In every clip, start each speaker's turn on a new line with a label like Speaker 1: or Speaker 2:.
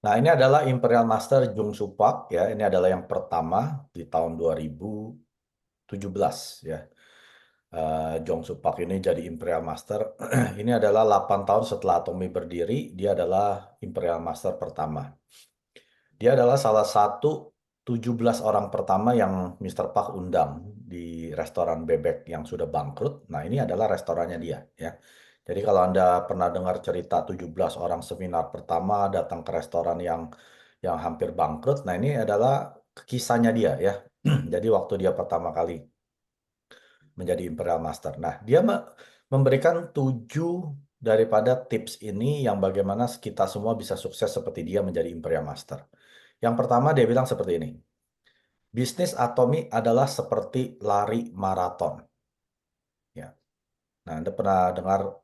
Speaker 1: Nah, ini adalah Imperial Master Jung Soo Park ya. Ini adalah yang pertama di tahun 2017 ya. Jung Soo Park ini jadi Imperial Master. Ini adalah 8 tahun setelah Atomy berdiri, dia adalah Imperial Master pertama. Dia adalah salah satu 17 orang pertama yang Mr. Park undang di restoran bebek yang sudah bangkrut. Nah, ini adalah restorannya dia ya. Jadi kalau Anda pernah dengar cerita 17 orang seminar pertama datang ke restoran yang hampir bangkrut, nah ini adalah kisahnya dia ya. Jadi waktu dia pertama kali menjadi Imperial Master. Nah, dia memberikan 7 daripada tips ini yang bagaimana kita semua bisa sukses seperti dia menjadi Imperial Master. Yang pertama dia bilang seperti ini. Bisnis Atomy adalah seperti lari maraton. Ya. Nah, Anda pernah dengar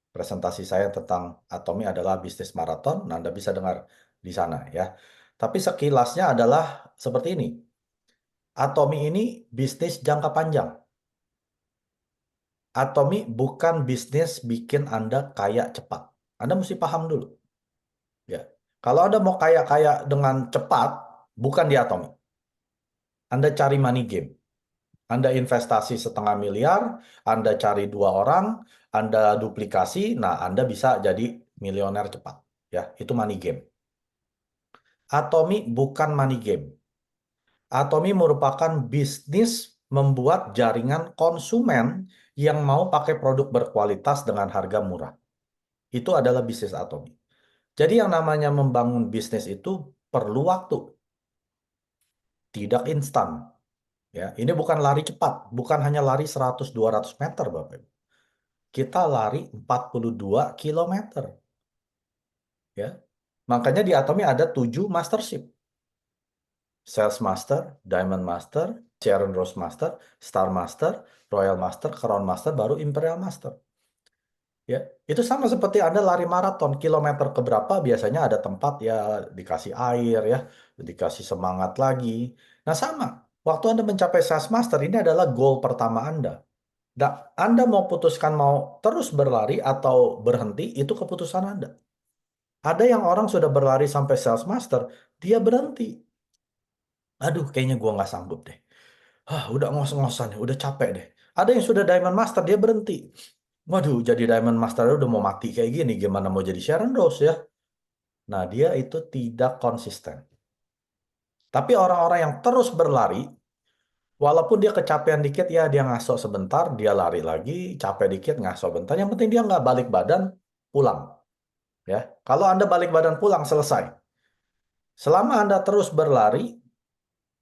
Speaker 1: presentasi saya tentang Atomy adalah bisnis maraton? Nah, Anda bisa dengar di sana ya. Tapi sekilasnya adalah seperti ini. Atomy ini bisnis jangka panjang. Atomy bukan bisnis bikin Anda kaya cepat. Anda mesti paham dulu. Ya. Kalau Anda mau kaya-kaya dengan cepat, bukan di Atomy. Anda cari money game. Anda investasi 500 000, Anda cari 2 orang, Anda duplikasi, nah Anda bisa jadi milioner cepat. Ya, itu money game. Atomy bukan money game. Atomy merupakan bisnis membuat jaringan konsumen yang mau pakai produk berkualitas dengan harga murah. Itu adalah bisnis Atomy. Jadi yang namanya membangun bisnis itu perlu waktu, tidak instan. Ya, ini bukan lari cepat, bukan hanya lari 100-200 meter, Bapak Ibu. Kita lari 42 kilometer. Ya. Makanya di Atomy ada 7 mastership. Sales Master, Diamond Master, Sharon Rose Master, Star Master, Royal Master, Crown Master, baru Imperial Master. Ya, itu sama seperti Anda lari maraton, kilometer keberapa biasanya ada tempat ya dikasih air ya, dikasih semangat lagi. Nah, sama. Waktu Anda mencapai Sales Master, ini adalah goal pertama Anda. Nah, Anda mau putuskan mau terus berlari atau berhenti, itu keputusan Anda. Ada yang orang sudah berlari sampai Sales Master, dia berhenti. Aduh, kayaknya gua nggak sanggup deh. Udah ngos-ngosan ya, udah capek deh. Ada yang sudah Diamond Master, dia berhenti. Waduh, jadi Diamond Master udah mau mati kayak gini, gimana mau jadi Sharon Rose ya? Nah, dia itu tidak konsisten. Tapi orang-orang yang terus berlari, walaupun dia kecapean dikit, ya dia ngaso sebentar, dia lari lagi, capek dikit, ngaso bentar. Yang penting dia nggak balik badan, pulang. Ya, kalau Anda balik badan pulang, selesai. Selama Anda terus berlari,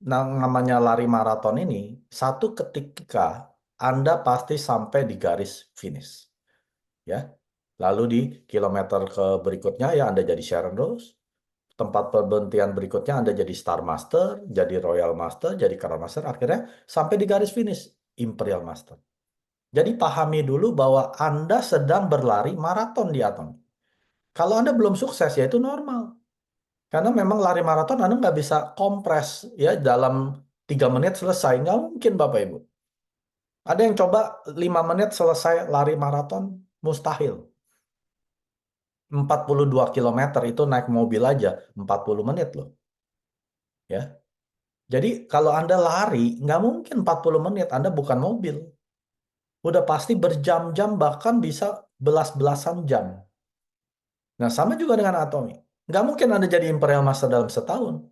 Speaker 1: namanya lari maraton ini, satu ketika Anda pasti sampai di garis finish. Ya, lalu di kilometer ke berikutnya ya Anda jadi Sharon Rose. Tempat perberhentian berikutnya Anda jadi Star Master, jadi Royal Master, jadi Crown Master, akhirnya sampai di garis finish Imperial Master. Jadi pahami dulu bahwa Anda sedang berlari maraton di Atom. Kalau Anda belum sukses ya itu normal. Karena memang lari maraton Anda nggak bisa kompres ya dalam 3 menit selesai. Nggak mungkin Bapak Ibu. Ada yang coba 5 menit selesai lari maraton? Mustahil. 42 kilometer itu naik mobil aja 40 menit loh. Ya. Jadi kalau Anda lari, nggak mungkin 40 menit. Anda bukan mobil. Udah pasti berjam-jam bahkan bisa belas-belasan jam. Nah sama juga dengan Atomy. Nggak mungkin Anda jadi Imperial Master dalam setahun.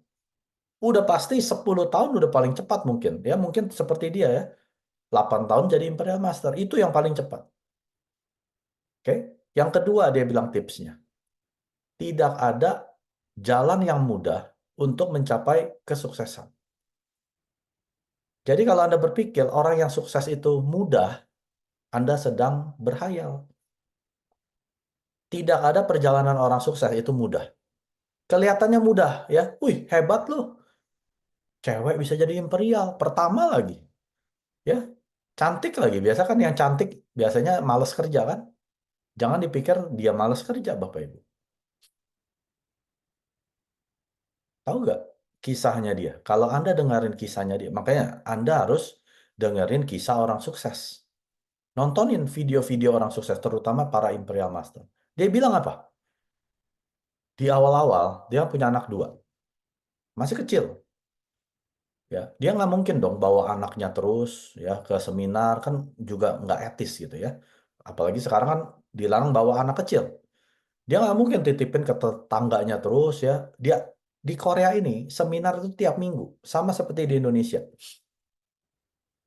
Speaker 1: Udah pasti 10 tahun udah paling cepat mungkin. Ya mungkin seperti dia ya. 8 tahun jadi Imperial Master. Itu yang paling cepat. Oke. Yang kedua dia bilang tipsnya. Tidak ada jalan yang mudah untuk mencapai kesuksesan. Jadi kalau Anda berpikir orang yang sukses itu mudah, Anda sedang berhayal. Tidak ada perjalanan orang sukses itu mudah. Kelihatannya mudah ya. Wih, hebat loh. Cewek bisa jadi imperial. Pertama lagi. Ya, cantik lagi. Biasa kan yang cantik biasanya males kerja kan? Jangan dipikir dia males kerja, Bapak Ibu. Tahu nggak kisahnya dia? Kalau Anda dengerin kisahnya dia, makanya Anda harus dengerin kisah orang sukses. Nontonin video-video orang sukses, terutama para Imperial Master. Dia bilang apa? Di awal-awal dia punya anak dua, masih kecil. Ya, dia nggak mungkin dong bawa anaknya terus ya ke seminar, kan juga nggak etis gitu ya. Apalagi sekarang kan dilarang bawa anak kecil. Dia nggak mungkin titipin ke tetangganya terus ya. Dia di Korea ini seminar itu tiap minggu, sama seperti di Indonesia.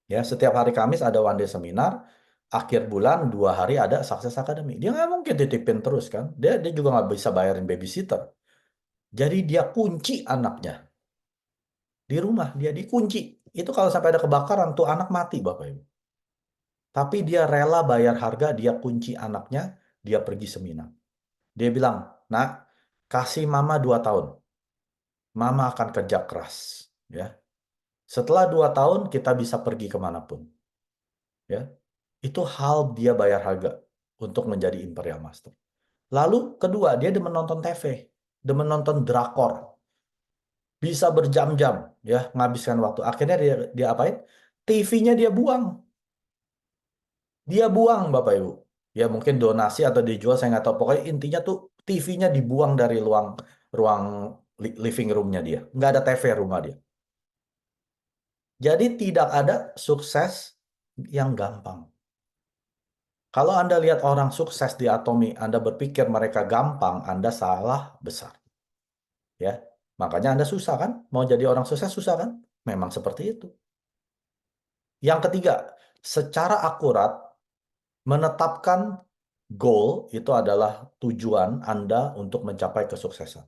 Speaker 1: Ya, setiap hari Kamis ada one day seminar, akhir bulan 2 hari ada Success Academy. Dia nggak mungkin titipin terus kan. Dia juga nggak bisa bayarin babysitter. Jadi dia kunci anaknya di rumah, dia dikunci. Itu kalau sampai ada kebakaran tuh anak mati Bapak Ibu. Tapi dia rela bayar harga, dia kunci anaknya, dia pergi seminar. Dia bilang, nak, kasih mama 2 tahun. Mama akan kerja keras. Ya. Setelah 2 tahun, kita bisa pergi kemanapun. Ya. Itu hal dia bayar harga untuk menjadi Imperial Master. Lalu kedua, dia demen nonton TV. Demen nonton drakor. Bisa berjam-jam ya menghabiskan waktu. Akhirnya dia apain? TV-nya dia buang. Dia buang, Bapak Ibu. Ya mungkin donasi atau dijual, saya nggak tahu. Pokoknya intinya tuh TV-nya dibuang dari ruang ruang living room-nya dia. Nggak ada TV rumah dia. Jadi tidak ada sukses yang gampang. Kalau Anda lihat orang sukses di Atomi, Anda berpikir mereka gampang, Anda salah besar. Ya, makanya Anda susah kan? Mau jadi orang sukses susah kan? Memang seperti itu. Yang ketiga, secara akurat menetapkan goal itu adalah tujuan Anda untuk mencapai kesuksesan.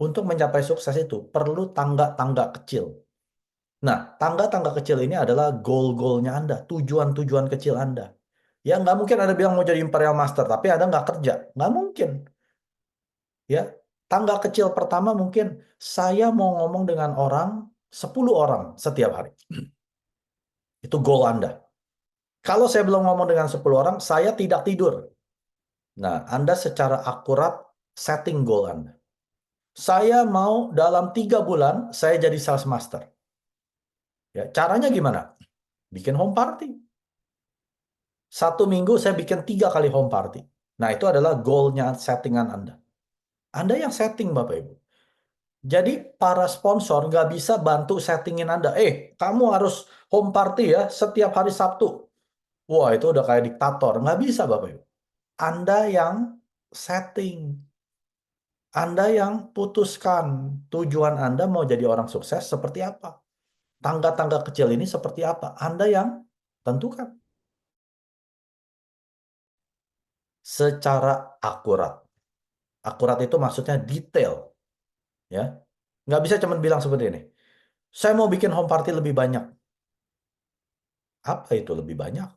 Speaker 1: Untuk mencapai sukses itu perlu tangga-tangga kecil. Nah, tangga-tangga kecil ini adalah goal-goalnya Anda, tujuan-tujuan kecil Anda. Ya, nggak mungkin Anda bilang mau jadi Imperial Master, tapi Anda nggak kerja. Nggak mungkin. Ya, tangga kecil pertama mungkin saya mau ngomong dengan orang, 10 orang setiap hari. Itu goal Anda. Kalau saya belum ngomong dengan 10 orang, saya tidak tidur. Nah, Anda secara akurat setting goal Anda. Saya mau dalam 3 bulan saya jadi sales master. Ya, caranya gimana? Bikin home party. 1 minggu saya bikin 3 kali home party. Nah, itu adalah goalnya settingan Anda. Anda yang setting, Bapak Ibu. Jadi para sponsor nggak bisa bantu settingin Anda. Kamu harus home party ya setiap hari Sabtu. Wah, itu udah kayak diktator. Nggak bisa, Bapak Ibu. Anda yang setting. Anda yang putuskan tujuan Anda mau jadi orang sukses seperti apa. Tangga-tangga kecil ini seperti apa. Anda yang tentukan. Secara akurat. Akurat itu maksudnya detail. Ya, nggak bisa cuma bilang seperti ini. Saya mau bikin home party lebih banyak. Apa itu lebih banyak?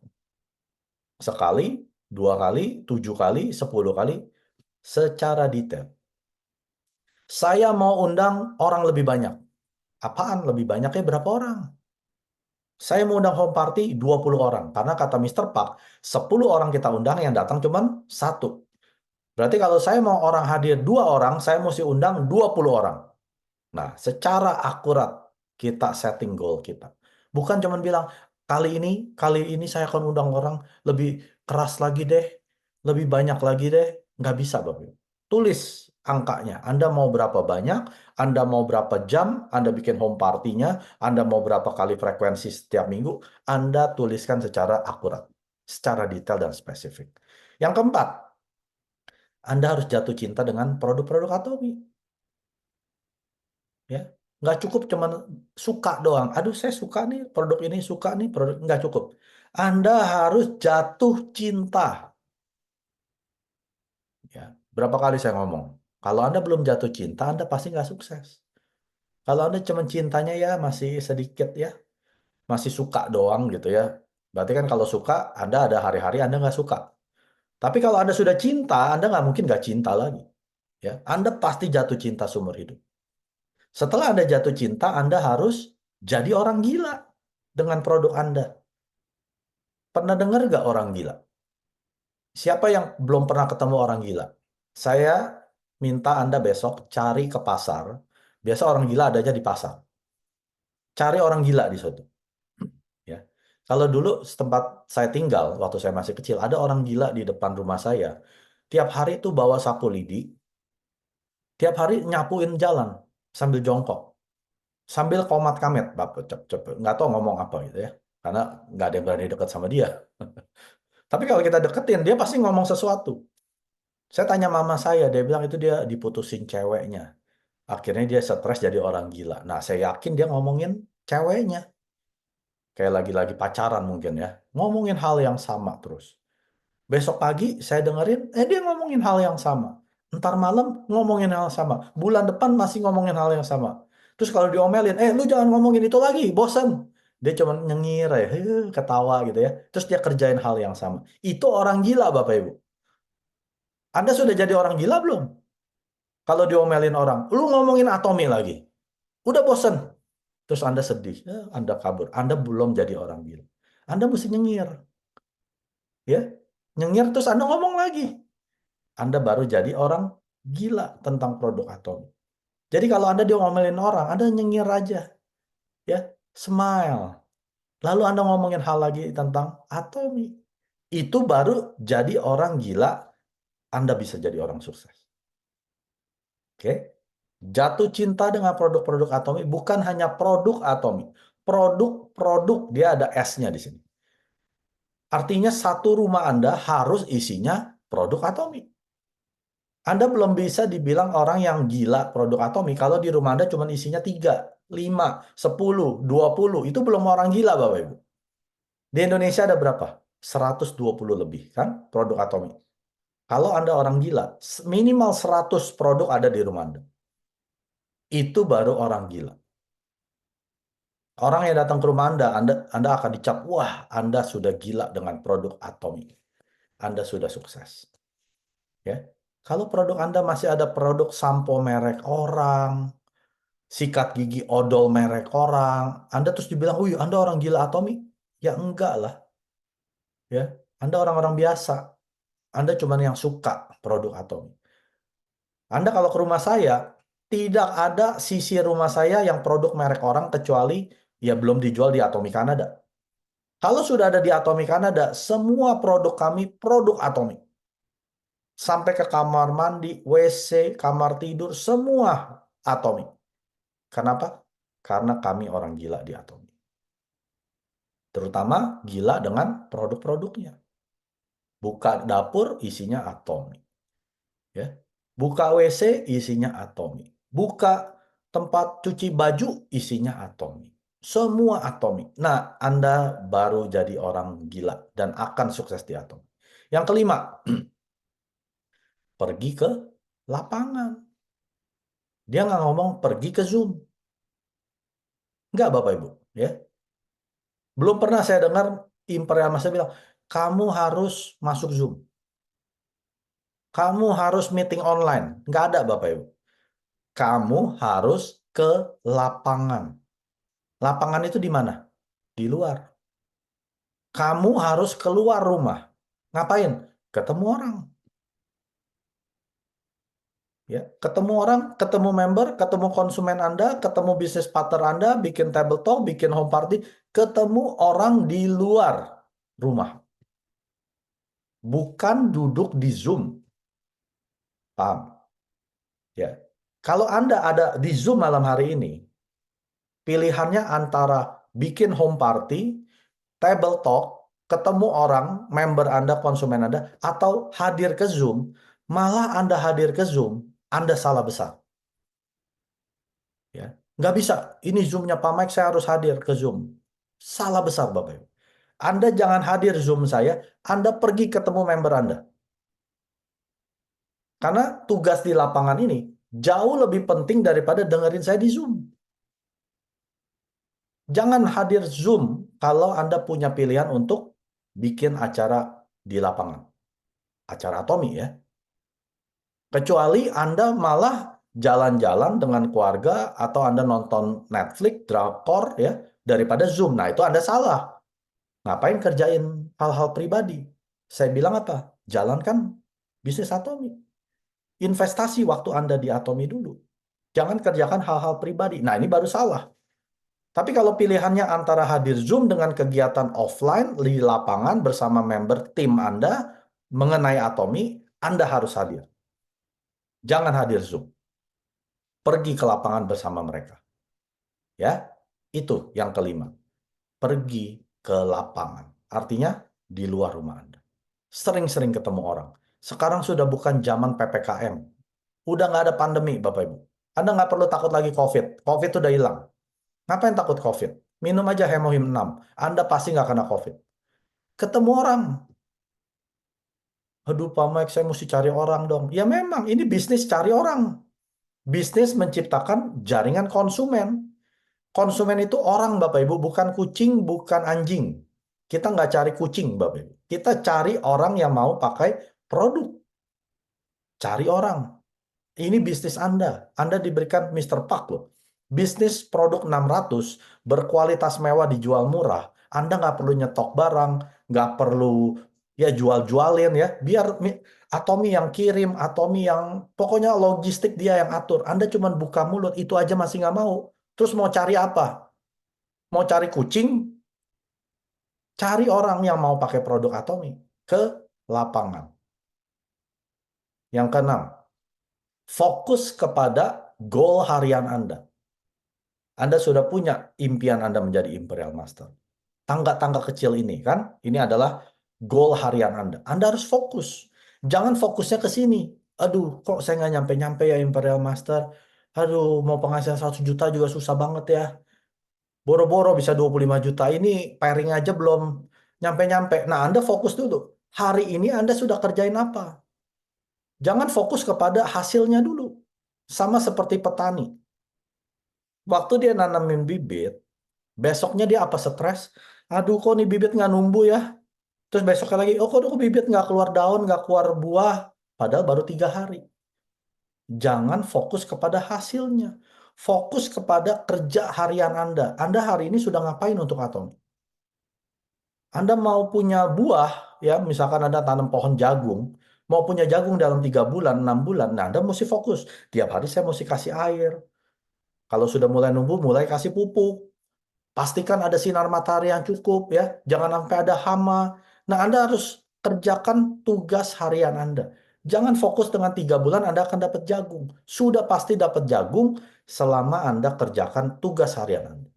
Speaker 1: Sekali, 2 kali, 7 kali, 10 kali, secara detail. Saya mau undang orang lebih banyak. Apaan lebih banyaknya berapa orang? Saya mau undang home party 20 orang. Karena kata Mr. Park, 10 orang kita undang yang datang cuma 1. Berarti kalau saya mau orang hadir 2 orang, saya mesti undang 20 orang. Nah, secara akurat kita setting goal kita. Bukan cuma bilang, kali ini saya akan undang orang lebih keras lagi deh, lebih banyak lagi deh. Nggak bisa, Bapak. Tulis angkanya. Anda mau berapa banyak, Anda mau berapa jam, Anda bikin home party-nya, Anda mau berapa kali frekuensi setiap minggu, Anda tuliskan secara akurat, secara detail dan spesifik. Yang keempat, Anda harus jatuh cinta dengan produk-produk Atomi. Ya, nggak cukup cuman suka doang. Aduh, saya suka nih produk ini, suka nih produk, nggak cukup. Anda harus jatuh cinta. Ya, berapa kali saya ngomong, kalau Anda belum jatuh cinta, Anda pasti nggak sukses. Kalau Anda cuman cintanya ya masih sedikit ya, masih suka doang gitu ya. Berarti kan kalau suka, Anda ada hari-hari Anda nggak suka. Tapi kalau Anda sudah cinta, Anda nggak mungkin nggak cinta lagi. Ya, Anda pasti jatuh cinta seumur hidup. Setelah Anda jatuh cinta, Anda harus jadi orang gila dengan produk Anda. Pernah dengar nggak orang gila? Siapa yang belum pernah ketemu orang gila? Saya minta Anda besok cari ke pasar. Biasa orang gila adanya di pasar. Cari orang gila di situ. Ya. Kalau dulu tempat saya tinggal, waktu saya masih kecil, ada orang gila di depan rumah saya. Tiap hari itu bawa sapu lidi, Tiap hari nyapuin jalan sambil jongkok, sambil komat kamit, bapak cepet, nggak tahu ngomong apa gitu ya, karena nggak ada yang berani dekat sama dia. Tapi kalau kita deketin, dia pasti ngomong sesuatu. Saya tanya mama saya, dia bilang itu dia diputusin ceweknya. Akhirnya dia stres jadi orang gila. Nah, saya yakin dia ngomongin ceweknya. Kayak lagi-lagi pacaran mungkin ya. Ngomongin hal yang sama terus. Besok pagi saya dengerin, dia ngomongin hal yang sama. Ntar malam ngomongin hal yang sama. Bulan depan masih ngomongin hal yang sama. Terus kalau diomelin, lu jangan ngomongin itu lagi, bosen. Dia cuma nyengir ya, ketawa gitu ya. Terus dia kerjain hal yang sama. Itu orang gila Bapak Ibu. Anda sudah jadi orang gila belum? Kalau diomelin orang, lu ngomongin atomi lagi. Udah bosen. Terus Anda sedih, Anda kabur. Anda belum jadi orang gila. Anda mesti nyengir. Ya, nyengir terus Anda ngomong lagi. Anda baru jadi orang gila tentang produk atomi. Jadi kalau Anda diomelin orang, Anda nyengir aja. Ya, smile. Lalu Anda ngomongin hal lagi tentang atomi. Itu baru jadi orang gila, Anda bisa jadi orang sukses. Oke? Jatuh cinta dengan produk-produk atomi bukan hanya produk atomi. Produk-produk, dia ada S-nya di sini. Artinya satu rumah Anda harus isinya produk atomi. Anda belum bisa dibilang orang yang gila produk atomi kalau di rumah Anda cuma isinya 3, 5, 10, 20. Itu belum orang gila, Bapak Ibu. Di Indonesia ada berapa? 120 lebih, kan? Produk atomi. Kalau Anda orang gila, minimal 100 produk ada di rumah Anda. Itu baru orang gila. Orang yang datang ke rumah Anda akan dicap, wah, Anda sudah gila dengan produk atomi. Anda sudah sukses. Ya. Kalau produk Anda masih ada produk sampo merek orang, sikat gigi odol merek orang, Anda terus dibilang, wih, Anda orang gila atomi. Ya enggak lah. Ya. Anda orang-orang biasa. Anda cuma yang suka produk atomi. Anda kalau ke rumah saya, tidak ada sisi rumah saya yang produk merek orang kecuali ya belum dijual di Atomi Kanada. Kalau sudah ada di Atomi Kanada, semua produk kami produk Atomi. Sampai ke kamar mandi, WC, kamar tidur, semua Atomi. Kenapa? Karena kami orang gila di Atomi. Terutama gila dengan produk-produknya. Buka dapur, isinya Atomi. Ya. Buka WC, isinya Atomi. Buka tempat cuci baju, isinya Atomi. Semua Atomi. Nah, Anda baru jadi orang gila dan akan sukses di Atomi. Yang kelima, pergi ke lapangan. Dia nggak ngomong pergi ke Zoom. Nggak, Bapak Ibu. Ya. Belum pernah saya dengar Imperial Master bilang, kamu harus masuk Zoom. Kamu harus meeting online. Nggak ada, Bapak Ibu. Kamu harus ke lapangan. Lapangan itu di mana? Di luar. Kamu harus keluar rumah. Ngapain? Ketemu orang. Ya, ketemu orang, ketemu member, ketemu konsumen Anda, ketemu bisnis partner Anda, bikin table talk, bikin home party, ketemu orang di luar rumah. Bukan duduk di Zoom. Paham? Ya. Kalau Anda ada di Zoom malam hari ini, pilihannya antara bikin home party, table talk, ketemu orang, member Anda, konsumen Anda, atau hadir ke Zoom, malah Anda hadir ke Zoom, Anda salah besar. Ya. Nggak bisa, ini Zoom-nya Pak Mike, saya harus hadir ke Zoom. Salah besar, Bapak Ibu. Anda jangan hadir Zoom saya, Anda pergi ketemu member Anda. Karena tugas di lapangan ini jauh lebih penting daripada dengerin saya di Zoom. Jangan hadir Zoom kalau Anda punya pilihan untuk bikin acara di lapangan. Acara Atomi ya. Kecuali Anda malah jalan-jalan dengan keluarga atau Anda nonton Netflix, drakor ya, daripada Zoom. Nah, itu Anda salah. Ngapain kerjain hal-hal pribadi? Saya bilang apa? Jalankan bisnis Atomi. Investasi waktu Anda di Atomi dulu. Jangan kerjakan hal-hal pribadi. Nah, ini baru salah. Tapi kalau pilihannya antara hadir Zoom dengan kegiatan offline di lapangan bersama member tim Anda mengenai Atomi, Anda harus hadir. Jangan hadir Zoom. Pergi ke lapangan bersama mereka. Ya, itu yang kelima. Pergi ke lapangan. Artinya di luar rumah Anda. Sering-sering ketemu orang. Sekarang sudah bukan zaman PPKM. Udah nggak ada pandemi, Bapak Ibu. Anda nggak perlu takut lagi COVID. COVID udah hilang. Ngapain takut COVID? Minum aja Hemohim 6. Anda pasti nggak kena COVID. Ketemu orang. Aduh, Pak Mike, saya mesti cari orang dong. Ya memang, ini bisnis cari orang. Bisnis menciptakan jaringan konsumen. Konsumen itu orang, Bapak Ibu, bukan kucing, bukan anjing. Kita nggak cari kucing, Bapak Ibu. Kita cari orang yang mau pakai produk. Cari orang. Ini bisnis Anda. Anda diberikan Mister Park loh. Bisnis produk 600 berkualitas mewah dijual murah. Anda nggak perlu nyetok barang, nggak perlu ya jual-jualin ya. Biar Atomi yang kirim, Atomi yang pokoknya logistik dia yang atur. Anda cuma buka mulut, itu aja masih nggak mau. Terus mau cari apa? Mau cari kucing? Cari orang yang mau pakai produk Atomi ke lapangan. Yang keenam, fokus kepada goal harian Anda. Anda sudah punya impian Anda menjadi Imperial Master. Tangga-tangga kecil ini kan, ini adalah goal harian Anda. Anda harus fokus. Jangan fokusnya ke sini. Aduh, kok saya nggak nyampe-nyampe ya Imperial Master? Aduh, mau penghasilan 100 juta juga susah banget ya. Boro-boro bisa 25 juta. Ini pairing aja belum nyampe-nyampe. Nah, Anda fokus dulu. Hari ini Anda sudah kerjain apa? Jangan fokus kepada hasilnya dulu. Sama seperti petani. Waktu dia nanamin bibit, besoknya dia apa stres? Aduh, kok nih bibit nggak numbuh ya? Terus besoknya lagi, oh kok bibit nggak keluar daun, nggak keluar buah. Padahal baru 3 hari. Jangan fokus kepada hasilnya. Fokus kepada kerja harian Anda. Anda hari ini sudah ngapain untuk Atom? Anda mau punya buah, ya misalkan Anda tanam pohon jagung, mau punya jagung dalam 3 bulan, 6 bulan, nah Anda mesti fokus. Tiap hari saya mesti kasih air. Kalau sudah mulai numbuh, mulai kasih pupuk. Pastikan ada sinar matahari yang cukup ya. Jangan sampai ada hama. Nah, Anda harus kerjakan tugas harian Anda. Jangan fokus dengan 3 bulan Anda akan dapat jagung. Sudah pasti dapat jagung selama Anda kerjakan tugas harian Anda.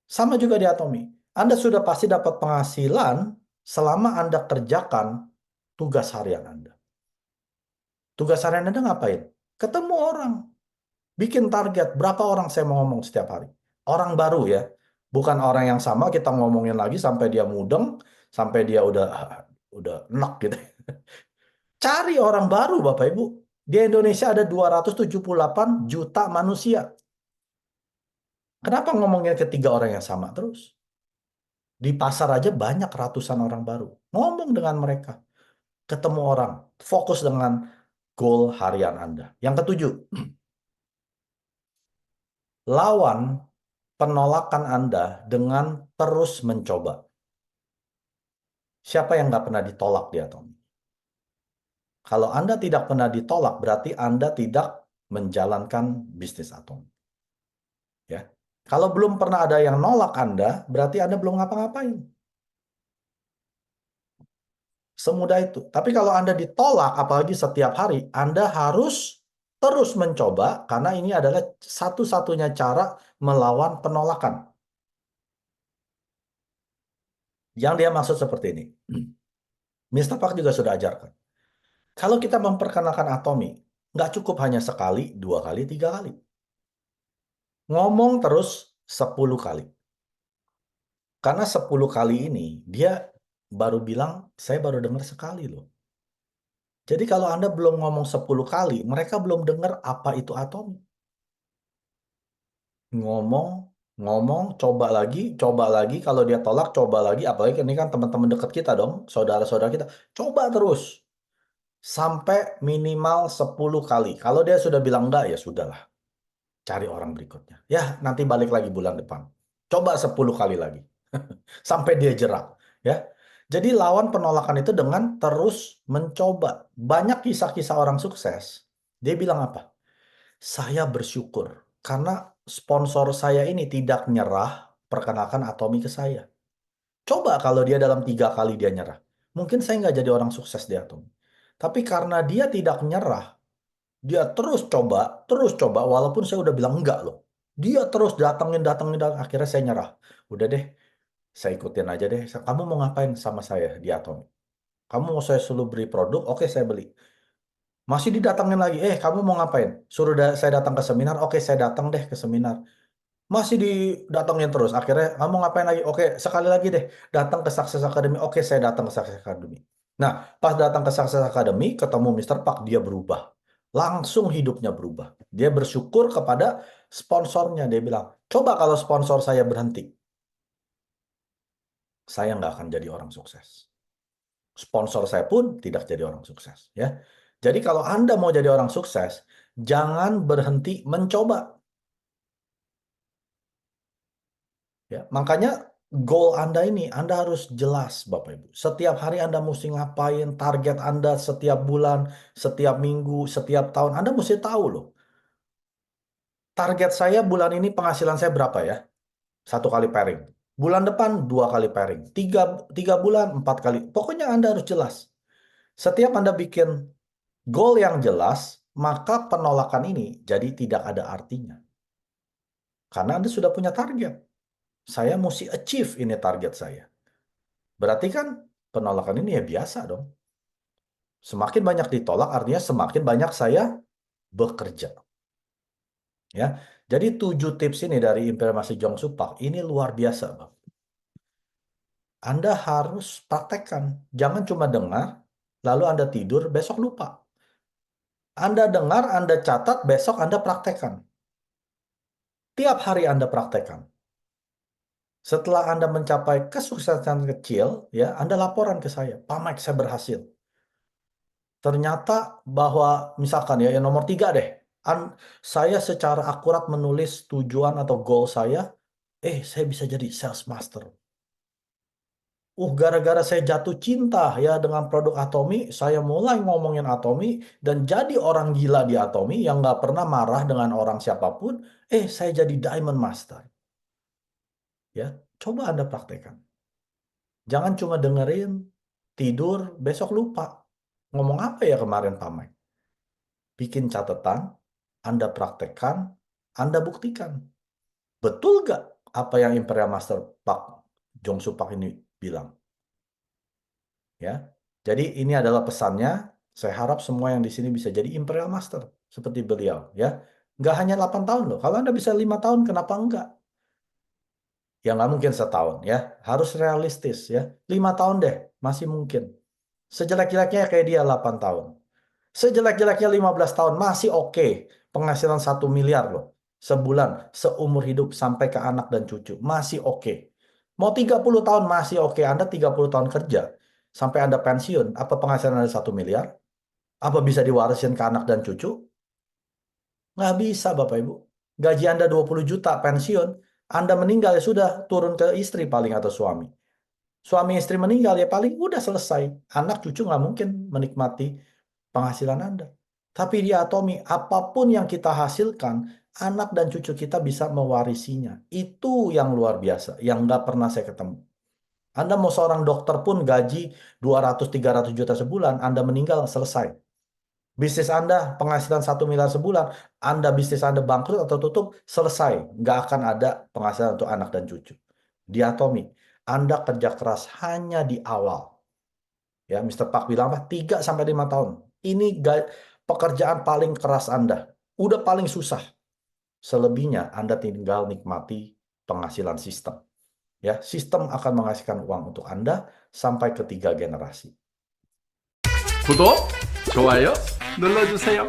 Speaker 1: Sama juga di Atomi. Anda sudah pasti dapat penghasilan selama Anda kerjakan tugas harian Anda. Tugas harian Anda ngapain? Ketemu orang. Bikin target, berapa orang saya mau ngomong setiap hari. Orang baru ya. Bukan orang yang sama kita ngomongin lagi sampai dia mudeng, sampai dia udah enak gitu. Cari orang baru Bapak Ibu. Di Indonesia ada 278 juta manusia. Kenapa ngomongin ketiga orang yang sama terus? Di pasar aja banyak ratusan orang baru. Ngomong dengan mereka. Ketemu orang. Fokus dengan goal harian Anda. Yang ketujuh, lawan penolakan Anda dengan terus mencoba. Siapa yang nggak pernah ditolak di Atomi? Kalau Anda tidak pernah ditolak, berarti Anda tidak menjalankan bisnis Atomi. Ya. Kalau belum pernah ada yang nolak Anda, berarti Anda belum ngapa-ngapain. Semudah itu. Tapi kalau Anda ditolak, apalagi setiap hari, Anda harus terus mencoba, karena ini adalah satu-satunya cara melawan penolakan. Yang dia maksud seperti ini. Mr. Park juga sudah ajarkan. Kalau kita memperkenalkan Atomi, nggak cukup hanya sekali, 2 kali, 3 kali. Ngomong terus 10 kali. Karena 10 kali ini, dia baru bilang, saya baru dengar sekali loh. Jadi kalau Anda belum ngomong 10 kali, mereka belum dengar apa itu Atomi. Ngomong, ngomong, coba lagi. Kalau dia tolak, coba lagi. Apalagi ini kan teman-teman dekat kita dong, saudara-saudara kita. Coba terus. Sampai minimal 10 kali. Kalau dia sudah bilang enggak, ya sudahlah. Cari orang berikutnya. Ya, nanti balik lagi bulan depan. Coba 10 kali lagi. Sampai dia jerak. Ya. Jadi lawan penolakan itu dengan terus mencoba. Banyak kisah-kisah orang sukses. Dia bilang apa? Saya bersyukur karena sponsor saya ini tidak nyerah perkenalkan Atomi ke saya. Coba kalau dia dalam 3 kali dia nyerah. Mungkin saya nggak jadi orang sukses di Atomi. Tapi karena dia tidak nyerah, Dia terus coba, walaupun saya udah bilang enggak loh. Dia terus datengin. Akhirnya saya nyerah. Udah deh, saya ikutin aja deh. Kamu mau ngapain sama saya di Atomi? Kamu mau saya suruh beli produk? Oke, saya beli. Masih didatengin lagi. Kamu mau ngapain? Suruh saya datang ke seminar? Oke, saya datang deh ke seminar. Masih didatengin terus. Akhirnya, kamu ngapain lagi? Oke, sekali lagi deh. Datang ke Success Academy. Oke, saya datang ke Success Academy. Nah, pas datang ke Success Academy, ketemu Mr. Park, dia berubah. Langsung hidupnya berubah. Dia bersyukur kepada sponsornya. Dia bilang, coba kalau sponsor saya berhenti, saya nggak akan jadi orang sukses. Sponsor saya pun tidak jadi orang sukses. Ya. Jadi kalau Anda mau jadi orang sukses, jangan berhenti mencoba. Ya, makanya goal Anda ini, Anda harus jelas, Bapak Ibu. Setiap hari Anda mesti ngapain, target Anda setiap bulan, setiap minggu, setiap tahun, Anda mesti tahu loh. Target saya bulan ini penghasilan saya berapa ya? 1 kali pairing. Bulan depan 2 kali pairing. Tiga bulan 4 kali. Pokoknya Anda harus jelas. Setiap Anda bikin goal yang jelas, maka penolakan ini jadi tidak ada artinya. Karena Anda sudah punya target. Saya mesti achieve ini target saya. Berarti kan penolakan ini ya biasa dong. Semakin banyak ditolak artinya semakin banyak saya bekerja. Ya. Jadi 7 tips ini dari Implementasi Jong Supak ini luar biasa, Bang. Anda harus praktekkan. Jangan cuma dengar, lalu Anda tidur, besok lupa. Anda dengar, Anda catat, besok Anda praktekkan. Tiap hari Anda praktekkan. Setelah Anda mencapai kesuksesan kecil, ya, Anda laporan ke saya, Pak Mike, saya berhasil. Ternyata bahwa misalkan ya yang nomor 3 deh, saya secara akurat menulis tujuan atau goal saya, saya bisa jadi sales master. Gara-gara saya jatuh cinta ya dengan produk Atomi, saya mulai ngomongin Atomi dan jadi orang gila di Atomi yang nggak pernah marah dengan orang siapapun. Saya jadi Diamond Master. Ya, coba Anda praktekkan. Jangan cuma dengerin, tidur, besok lupa. Ngomong apa ya kemarin Pak Mike? Bikin catatan, Anda praktekkan, Anda buktikan. Betul nggak apa yang Imperial Master Pak Jong Supak ini bilang? Ya, jadi ini adalah pesannya. Saya harap semua yang di sini bisa jadi Imperial Master seperti beliau. Ya, nggak hanya 8 tahun loh. Kalau Anda bisa 5 tahun, kenapa enggak? Ya nggak mungkin setahun ya. Harus realistis ya. 5 tahun deh, masih mungkin. Sejelek-jeleknya kayak dia 8 tahun. Sejelek-jeleknya 15 tahun masih oke. Penghasilan 1 miliar loh. Sebulan, seumur hidup sampai ke anak dan cucu. Masih oke. Mau 30 tahun masih oke. Anda 30 tahun kerja. Sampai Anda pensiun. Apa penghasilan Anda 1 miliar? Apa bisa diwarisin ke anak dan cucu? Nggak bisa Bapak Ibu. Gaji Anda 20 juta pensiun. Anda meninggal ya sudah turun ke istri paling atau suami. Suami istri meninggal ya paling udah selesai. Anak cucu nggak mungkin menikmati penghasilan Anda. Tapi di Atomi, apapun yang kita hasilkan, anak dan cucu kita bisa mewarisinya. Itu yang luar biasa, yang nggak pernah saya ketemu. Anda mau seorang dokter pun gaji 200-300 juta sebulan, Anda meninggal selesai. Bisnis Anda penghasilan 1 miliar sebulan, bisnis Anda bangkrut atau tutup, selesai. Nggak akan ada penghasilan untuk anak dan cucu. Di Atomi, Anda kerja keras hanya di awal. Ya, Mr. Park bilang apa? 3 sampai 5 tahun. Ini pekerjaan paling keras Anda. Udah paling susah. Selebihnya Anda tinggal nikmati penghasilan sistem. Ya, sistem akan menghasilkan uang untuk Anda sampai ke 3 generasi.
Speaker 2: 구독, 좋아요 눌러주세요.